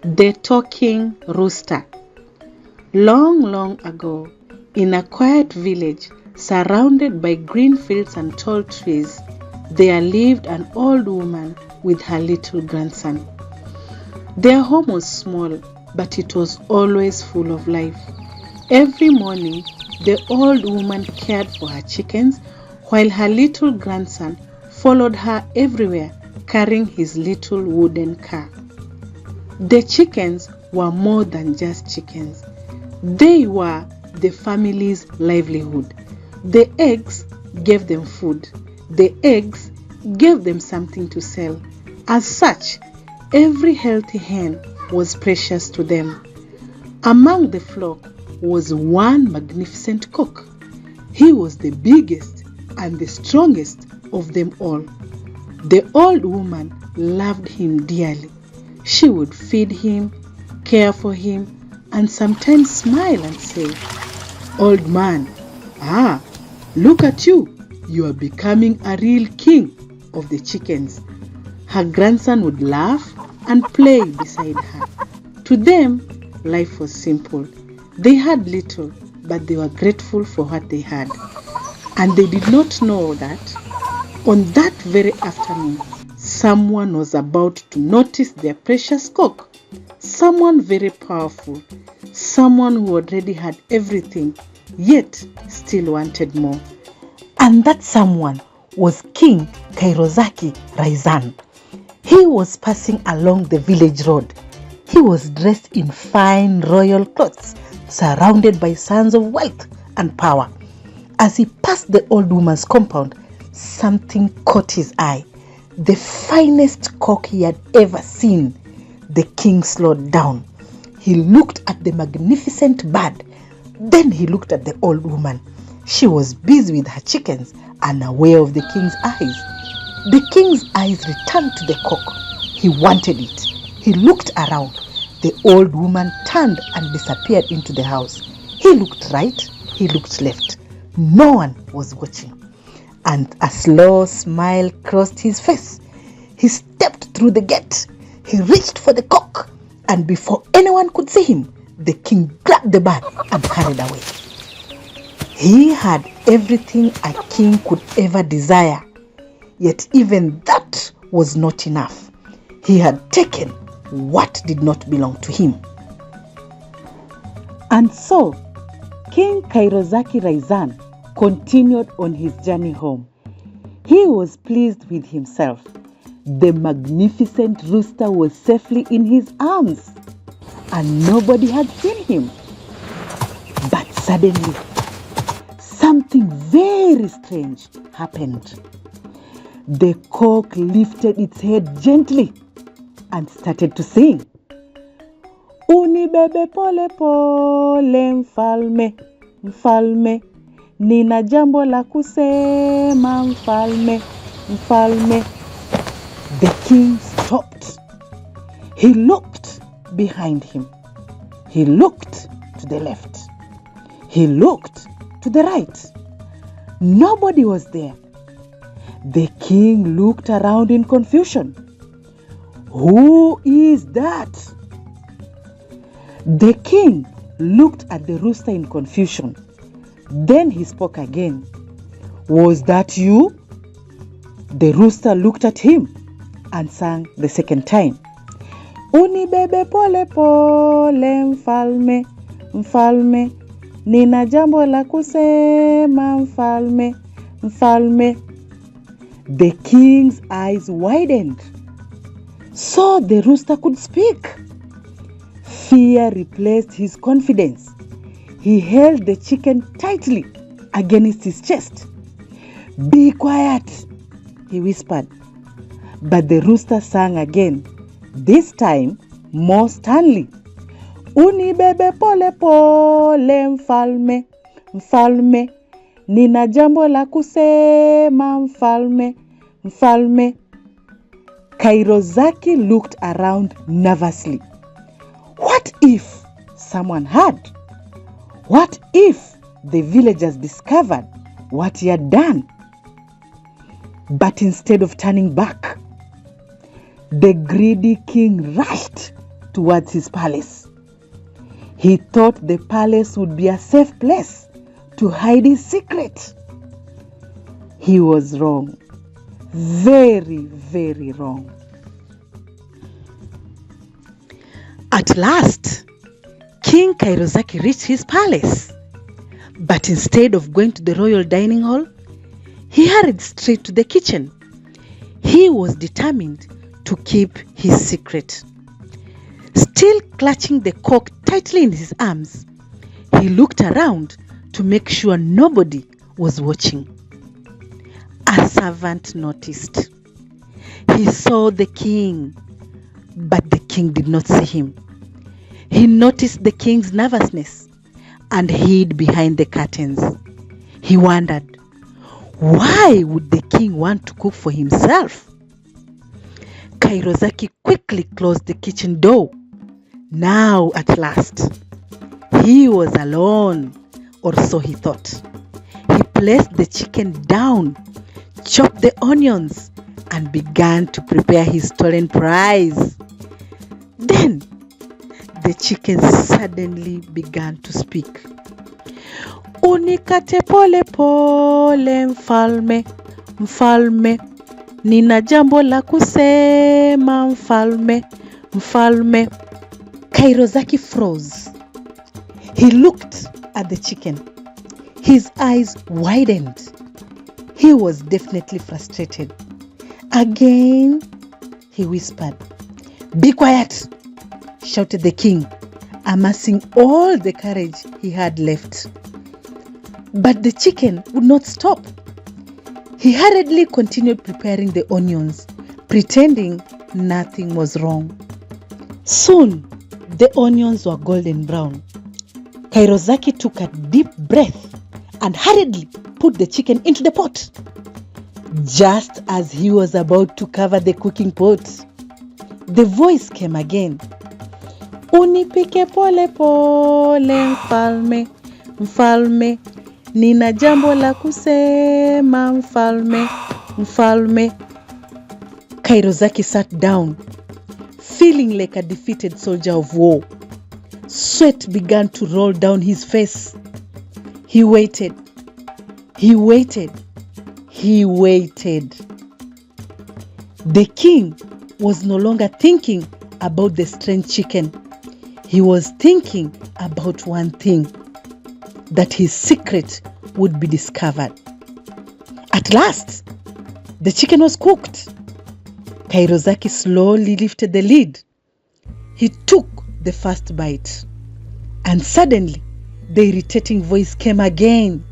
The Talking Rooster. Long, long ago, in a quiet village surrounded by green fields and tall trees, there lived an old woman with her little grandson. Their home was small, but it was always full of life. Every morning, the old woman cared for her chickens, while her little grandson followed her everywhere, carrying his little wooden car. The chickens were more than just chickens. They were the family's livelihood. The eggs gave them food. The eggs gave them something to sell. As such, every healthy hen was precious to them. Among the flock was one magnificent cock. He was the biggest and the strongest of them all. The old woman loved him dearly. She would feed him, care for him, and sometimes smile and say, "Old man, look at you. You are becoming a real king of the chickens." Her grandson would laugh and play beside her. To them, life was simple. They had little, but they were grateful for what they had. And they did not know that on that very afternoon, someone was about to notice their precious cock. Someone very powerful. Someone who already had everything, yet still wanted more. And that someone was King Kairozaki Raizan. He was passing along the village road. He was dressed in fine royal clothes, surrounded by sons of wealth and power. As he passed the old woman's compound, something caught his eye. The finest cock he had ever seen. The king slowed down. He looked at the magnificent bird. Then he looked at the old woman. She was busy with her chickens, unaware of the king's eyes. The king's eyes returned to the cock. He wanted it. He looked around. The old woman turned and disappeared into the house. He looked right. He looked left. No one was watching. And a slow smile crossed his face. He stepped through the gate. He reached for the cock, and before anyone could see him, the king grabbed the bird and hurried away. He had everything a king could ever desire, yet even that was not enough. He had taken what did not belong to him. And so, King Kairozaki Raizan continued on his journey home. He was pleased with himself. The magnificent rooster was safely in his arms, and nobody had seen him. But suddenly, something very strange happened. The cock lifted its head gently and started to sing. "Unibebe pole pole mfalme, mfalme. Nina jambo la kusema mfalme, mfalme." The king stopped. He looked behind him. He looked to the left. He looked to the right. Nobody was there. The king looked around in confusion. Who is that? The king looked at the rooster in confusion. Then he spoke again. "Was that you?" The rooster looked at him and sang the second time. "Unibebe pole pole mfalme, mfalme. Nina jambo la kusema mfalme, mfalme." The king's eyes widened, so the rooster could speak. Fear replaced his confidence. He held the chicken tightly against his chest. "Be quiet," he whispered. But the rooster sang again, this time more sternly. "Unibebe pole pole mfalme, mfalme. Nina jambo la kusema mfalme, mfalme." Kairozaki looked around nervously. What if someone heard? What if the villagers discovered what he had done? But instead of turning back, the greedy king rushed towards his palace. He thought the palace would be a safe place to hide his secret. He was wrong. Very, very wrong. At last, King Kairosaki reached his palace. But instead of going to the royal dining hall, he hurried straight to the kitchen. He was determined to keep his secret. Still clutching the cock tightly in his arms, he looked around to make sure nobody was watching. A servant noticed. He saw the king, but the king did not see him. He noticed the king's nervousness and hid behind the curtains. He wondered, why would the king want to cook for himself? Kairosaki quickly closed the kitchen door. Now at last, he was alone, or so he thought. He placed the chicken down, chopped the onions, and began to prepare his stolen prize. Then, the chicken suddenly began to speak. Unikate pole pole mfalme, mfalme, nina jambo la kusema mfalme, mfalme. Kairosaki froze. He looked at the chicken. His eyes widened. He was definitely frustrated. Again, he whispered. Be quiet, shouted the king, amassing all the courage he had left. But the chicken would not stop. He hurriedly continued preparing the onions, pretending nothing was wrong. Soon, the onions were golden brown. Kairosaki took a deep breath and hurriedly put the chicken into the pot. Just as he was about to cover the cooking pot, the voice came again. Unipike pole pole mfalme, mfalme, nina jambo la kusema mfalme, mfalme. Kairosaki sat down, feeling like a defeated soldier of war. Sweat began to roll down his face. He waited. He waited. He waited. The king was no longer thinking about the strange chicken. He was thinking about one thing, that his secret would be discovered. At last, the chicken was cooked. Kairosaki slowly lifted the lid. He took the first bite, and suddenly the irritating voice came again.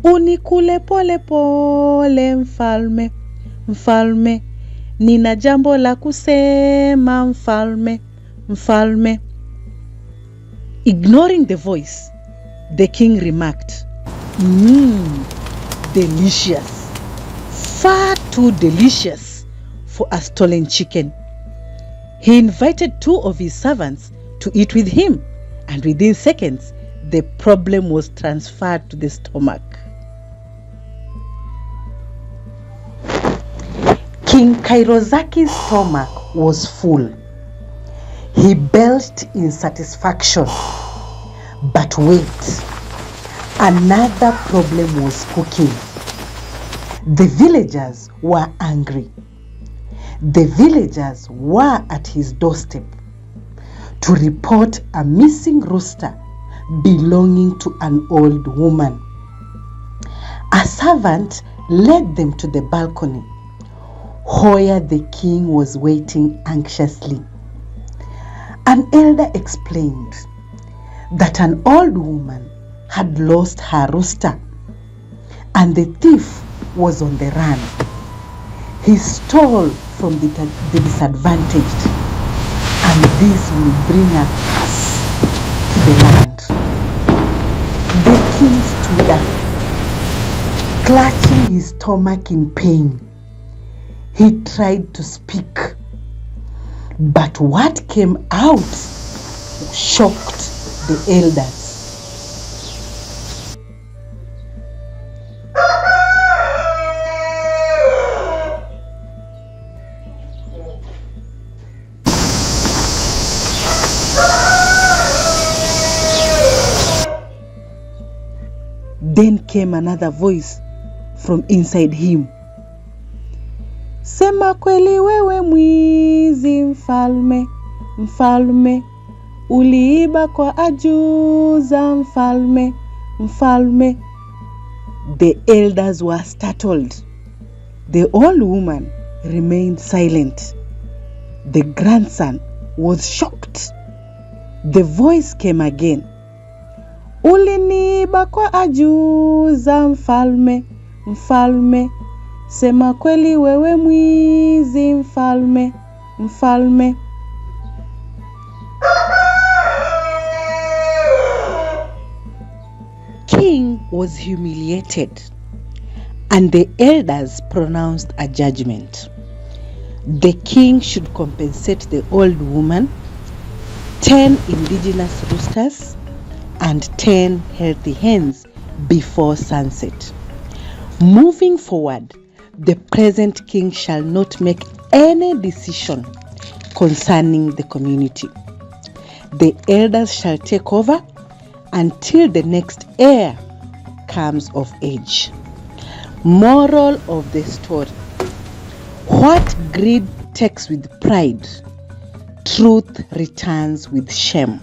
Unikule pole pole mfalme, mfalme, nina jambo la kusema mfalme, mfalme. Ignoring the voice, the king remarked, delicious, far too delicious for a stolen chicken. He invited 2 of his servants to eat with him, and within seconds, the problem was transferred to the stomach. King Kairosaki's stomach was full. He belched in satisfaction. But wait, another problem was cooking. The villagers were angry. The villagers were at his doorstep to report a missing rooster belonging to an old woman. A servant led them to the balcony, where the king was waiting anxiously. An elder explained that an old woman had lost her rooster and the thief was on the run. He stole from the disadvantaged, and this will bring a curse to the land. The king stood up, clutching his stomach in pain. He tried to speak, but what came out shocked the elders. Then came another voice from inside him. Sema kweli wewe mwizi mfalme, mfalme, uliiba kwa ajuza mfalme, mfalme. The elders were startled. The old woman remained silent. The grandson was shocked. The voice came again. Uliniiba kwa ajuza mfalme, mfalme, sema kweli wewe mwizi mfalme, mfalme. King was humiliated, and the elders pronounced a judgment. The king should compensate the old woman 10 indigenous roosters and 10 healthy hens before sunset. Moving forward, the present king shall not make any decision concerning the community. The elders shall take over until the next heir comes of age. Moral of the story: what greed takes with pride, truth returns with shame.